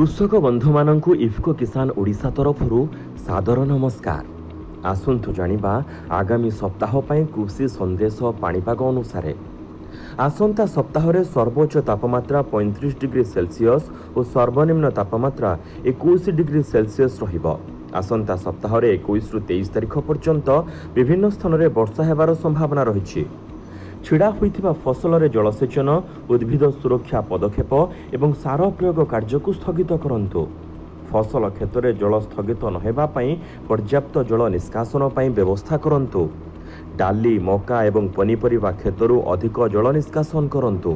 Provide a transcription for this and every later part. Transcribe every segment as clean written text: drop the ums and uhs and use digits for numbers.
कृषक बंधु मानंकु इफ्को किसान ओडिशा तरफरु सादर नमस्कार। आसंतु जानिबा आगामी सप्ताह पई कृषि संदेश पाणीपाग अनुसार आसंता सप्ताह रे सर्वोच्च तापमात्रा 35 डिग्री सेल्सियस और सर्वनिम्न तापमात्रा 21 डिग्री सेल्सियस रहिबो। आसंता सप्ताह रे 21 रु 23 तारिख पर्यंत विभिन्न स्थान रे वर्षा हेबार संभावना रहिछि। छिड़ा होइथिबा फसल रे जलसेचन, उद्भिद सुरक्षा पदक्षेप एवं सार प्रयोग कार्य को स्थगित करंतु। फसल क्षेत्र में जल स्थगित नहेबा पई पर्याप्त जल निष्कासन पई व्यवस्था करंतु। डाली, मका एवं पनीपरिबा क्षेत्रु अधिक जल निष्कासन करंतु।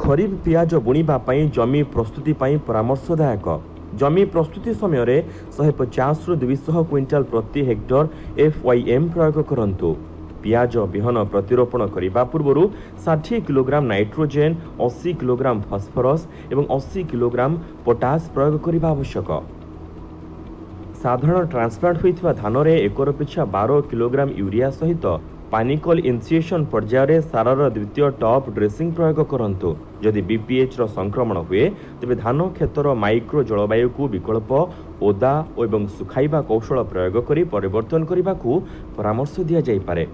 खरीफ पियाज बुणीबा पई जमी प्रस्तुति पई परामर्शदायक। जमी प्रस्तुति समय रे 150 रु 200 क्विंटाल प्रति हेक्टर FYM प्रयोग करंतु। पियाज बिहन प्रतिरोपण करने पूर्व 60 किलोग्राम नाइट्रोजेन, 80 किलोग्राम फॉस्फोरस एवं 80 किलोग्राम पोटास प्रयोग करने आवश्यक। साधारण ट्रांसप्लांट होइथिबा धान रे एकर पिछा 12 किलोग्राम यूरिया सहित पानिकल इनिशिएशन पर्यायर सारार द्वितीय टॉप ड्रेसिंग प्रयोग करंतु। जदि बीपीएच रो संक्रमण हुए तेबे धान क्षेत्र माइक्रो जलवायु को विकल्प ओदा एवं सुखाइबा कौशल प्रयोग करी परिवर्तन करने परामर्श दिया जाई पारे।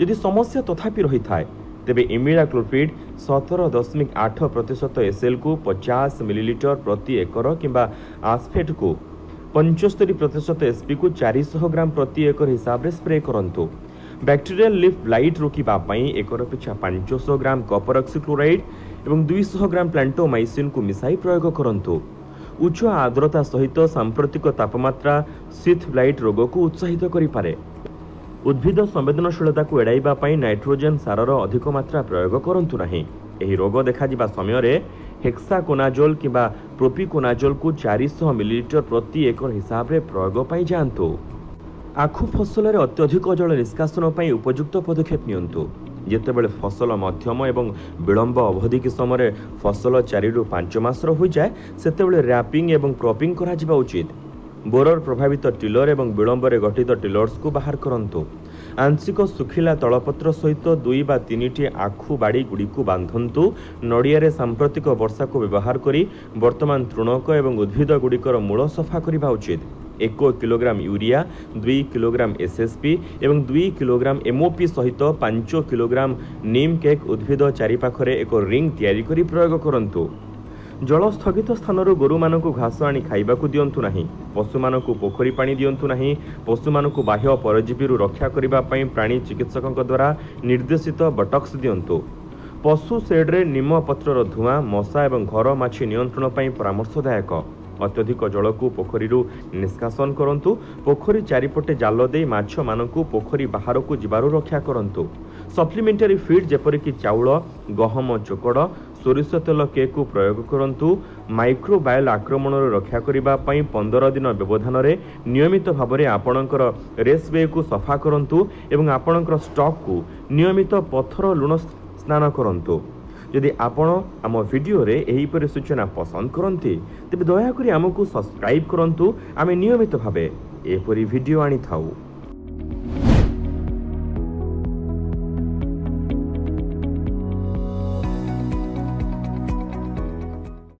यदि समस्या तथापि रही थाए तेबे इमिडाक्लोप्रिड 17.8% SL को 50 मिलीलीटर प्रति एकर किंबा आस्फेट को 75% SP को 400 ग्राम प्रति एकर हिसाब रे स्प्रे करंतु। बैक्टीरियल लीफ ब्लाइट रोकिबा पई एकर पिछा 500 ग्राम कॉपर ऑक्सीक्लोराइड एवं 200 ग्राम प्लांटोमाइसिन को मिसाई प्रयोग करंतु। उच्च आर्द्रता सहित सांप्रतिक तापमात्रा शीथ ब्लाइट रोग को उत्साहित करि पारे। उद्भिद संवेदनशीलता को एड़ाइबा पई नाइट्रोजेन सारर अधिक मात्रा प्रयोग करंतु नहीं। एही रोग देखा जिबा समय रे हेक्साकोनाजोल किंबा प्रोपिकोनाजोल को 400 मिलीलीटर प्रति एकर हिसाब रे प्रयोग पई जानतु। आखु फसल रे अत्यधिक जल निष्कासन पई उपयुक्त पदक्षेप नियंतु। जेतेबेले फसल मध्यम एवं विलंब अवधि के समय फसल 4 रु 5 मास हो जाए सेतेबेले रैपिंग एवं क्रॉपिंग करा जिबा उचित। बोरर प्रभावित टिलर एवं विलंब रे गठित टिलर्स को बाहर करंतु। आंशिक सुखिला तलपत्र सहित 2 वा 3 आखु बाड़ी गुड़ी को बांधंतु। नड़िया रे सांप्रतिक वर्षा को व्यवहार करी वर्तमान तृणक एवं उद्भिद गुड़िकर मूल सफा करबा उचित। 1 किलोग्राम यूरिया, 2 किलोग्राम SSP एवं 2 किलोग्राम MOP सहित 5 किलोग्राम नीम केक उद्भिद चारिपाखरे एक रिंग तैयारी करी प्रयोग करंतु। जल स्थगित स्थान गोरु मानकु घास आनी खाइबाकु दियंतु नाही। पशु मानकु पोखरी पानी दियंतु नाही। पशु मानकु बाह्य परजीवी रक्षा करिबा पई प्राणी चिकित्सकक द्वारा निर्देशित बटक्स दियंतु। पशु शेड रे निम पत्रर धुआं मशा एवं घर माछी नियंत्रण पई परामर्शदायक। अत्यधिक जल को पोखरी निष्कासन करंतु। पोखरी चारिपटे जाल दे माछ मानकु पोखरी बाहर को जिबारु रक्षा करंतु। सप्लीमेंटरी फीड जेपरिक चाउल, गहम चोकड़, सोरिष तेल केक को प्रयोग करंतु। माइक्रोबायल आक्रमण रक्षा करिबा पई 15 दिन व्यवधान रे नियमित भाव में आपणकर रेसवे को सफा करंतु एवं आपणकर स्टॉक को नियमित पत्थर लुण स्नान करंतु। यदि आपण आम वीडियो रे एही परि सूचना पसंद करंती तेबे दया करी हमकु सब्सक्राइब करंतु। आमे नियमित भावे एपरि वीडियो आनी थाउ।